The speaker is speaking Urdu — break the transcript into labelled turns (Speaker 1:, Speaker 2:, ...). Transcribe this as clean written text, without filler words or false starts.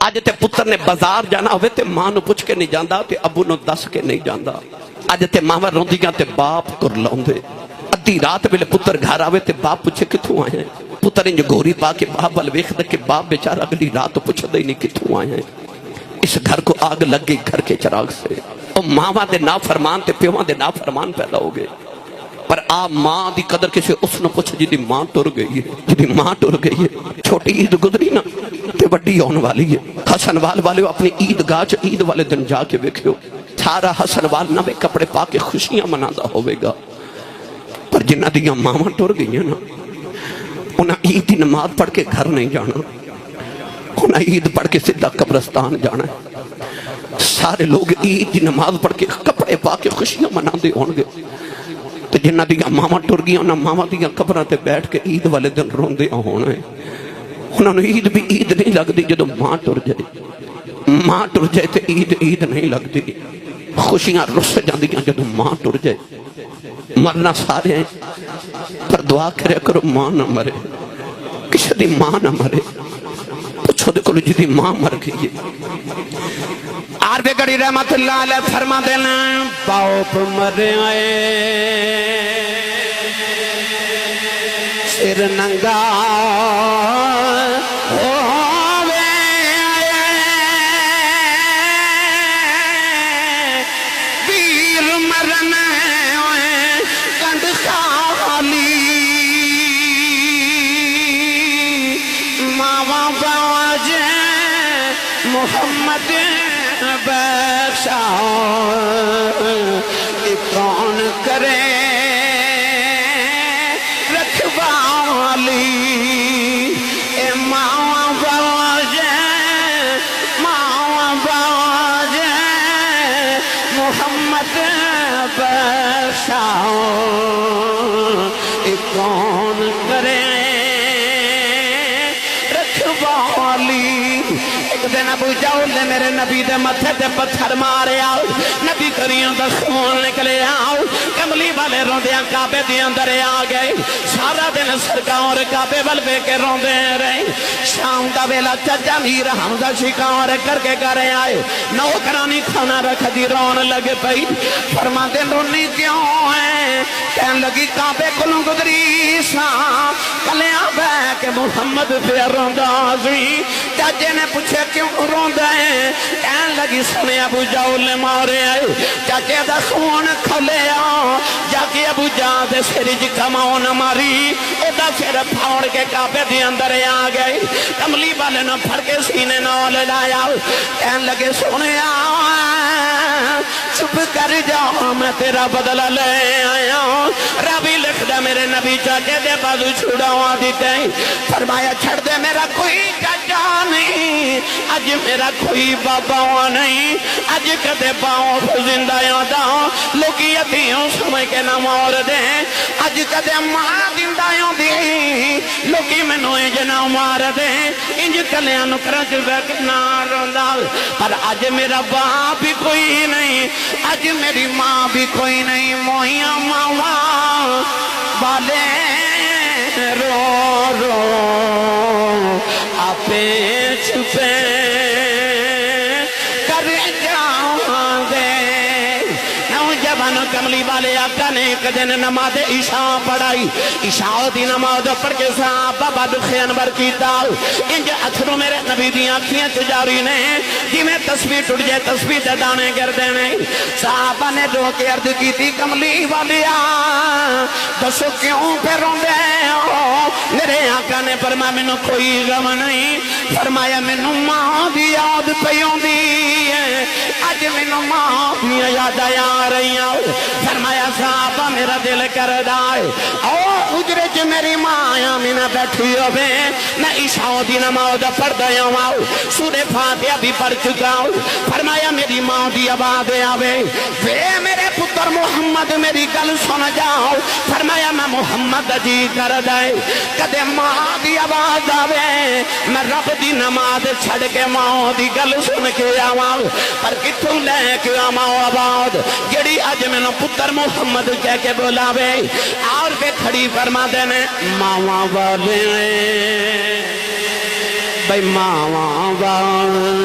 Speaker 1: اج تے پتر نے بازار جانا ہوئے تے ماں نو پوچھ کے نہیں جاندا تے ابو نو دس کے نہیں جاندا. اج تے ماواں روندیاں تے باپ کرلاوندے. ادھی رات ویلے پتر گھر آوے تے باپ پوچھے کتھوں آئے ہیں. پتر انج گوری پا کے باپ ول ویکھدا کہ باپ بیچارہ اگلی رات پوچھدا ہی نہیں کتھوں آئے ہیں. اس گھر کو آگ لگ گئی گھر کے چراغ سے. او ماواں دے نافرمان تے پیواں دے نافرمان پیدا ہو گئے. پر آپ ماں دی قدر کسی اس نے پوچھ جی دی ماں ٹر گئی ہے. جی ماں ٹر گئی ہے. چھوٹی عید گزری نا تے بڑی آن والی ہے. حسن وال والے اپنی عید گاہ عید والے دن جا کے ویکھو سارا حسن وال نوے کپڑے پا کے خوشیاں منادا ہوئے گا. پر جنہ دیاں ماواں ٹر گئی ہیں نا انہاں عید دی نماز پڑھ کے گھر نہیں جانا. انہاں عید پڑھ کے سیدھا قبرستان جانا ہے. سارے لوگ عید دی نماز پڑھ کے کپڑے پا کے خوشیاں مناندے ہون گے. تو جنہ دیاں ماواں ٹر گئی انہاں ماواں دیاں قبراں تے بیٹھ کے عید والے دن روندے ہونا ہے. انہاں نے عید بھی عید نہیں لگدی جدوں ماں ٹر جائے. ماں ٹر جائے تے عید نہیں لگدی. خوشیاں رس جاندیاں جدوں ماں ٹر جائے. مرنا سارے ہیں پر دعا کرے کرو ماں نہ مرے. کسی دی ماں نہ مرے. پوچھو دے کلو جدی ماں مر گئی ہے. عارف گڑی رحمت اللہ علیہ فرما دینا باپ مرے آئے سر ننگا ہووے ویر مرن کند خالی ماواں باج محمد بخشا کون کرے رکھوالی. اے ماواں باج محمد بخشا کون کرے رکھوالی. ایک دن ابو جہل نے میرے نبی دے متھے تے پتھر مارے آؤ. نبی کریوں دا خون نکلے آؤ. کملی والے روندیاں کعبے دی اندر آ گئے. سارا دن سرکار کعبے ول وے کے روندے رہے. شام دا ویلا چچا میر حمزہ شکار کر کے گھر آئے. نوکرانی کھانا رکھ دی رون لگ پئی. فرماندے رونی کیوں ہے؟ کہن لگی کعبے کولوں گزری سا کلیاں بہ کے محمد پہ روندا سی. چاچے نے پوچھے کیوں روندا ہے؟ کہن لگی سنے ابو جہل نے مارے آئے. چاچے دا خون کھلیا جا کے ابو جہل دے سر وچ کماؤ نہ ماری. او دا سر پھاڑ کے کعبے دے اندر آ گئے. کملی والے نے پھڑ کے سینے نال لایا. کہن لگے سنیا چپ کر جا میں تیرا بدلہ لے آیا. ربی لکھدا میرے نبی چاچے دے بازو چھڑاوا دیتے. فرمایا چھڑ دے میرا کوئی چاچا نہیں اج میرا کوئی بابا نہیں. اج کدے باؤں زندہ یادا لوکی یتیوں سمجھ کے نہ مور دے. اج کدے ماں زندہ یادی لوکی مینوں انج نہ مار دے. انج کلیاں نو کرج ویکھ نہ روندا. پر اج میرا باپ بھی کوئی نہیں اج میری ماں بھی کوئی نہیں. موہیاں ماواں والے رو رو آپے چھپے کر جاؤں گے. نوجوان کملی والے آقا نے ایک دن نماز عشاء پڑھائی. عشاء دی نماز پڑھ کے صحابہ بدخ انور کیتا. انج اتھرو میرے نبی دی آنکھیاں جاری نے جی میں تسبیح ٹوٹ جائے تسبیح دے دانے گردے نے. صحابہ نے رو کے عرض کی تھی کملی والیا دسو کیوں پھر روندے ہو؟ میرے آقا نے فرمایا مینوں کوئی غم نہیں. فرمایا مینوں ماں دی یاد پئی ہوندی ہے. اج مینوں ماں دی یاد آ رہی ہیں. فرمایا صحابہ میرا دل کردا ہے او حجرے چ میری ماں آمینہ بیٹھی ہوے میں عشاء دی نماز پڑھدا ہاں سورہ فاتحہ بھی پڑھ چکا ہوں. فرمایا میری ماں دی آواز آوے وے میرے پتر محمد میری گل سن جاؤ. فرمایا میں محمد جی کردا ہے کدے ماں دی آواز آوے میں رب دی نماز چھڑ کے ماں دی گل سن کے آواں. پر کتوں لے کے آواں آواز جڑی اج مینوں پتر محمد کہہ کے بلاوے. اور پہ کھڑی فرما دینے ماواں والے بھئی ماواں والے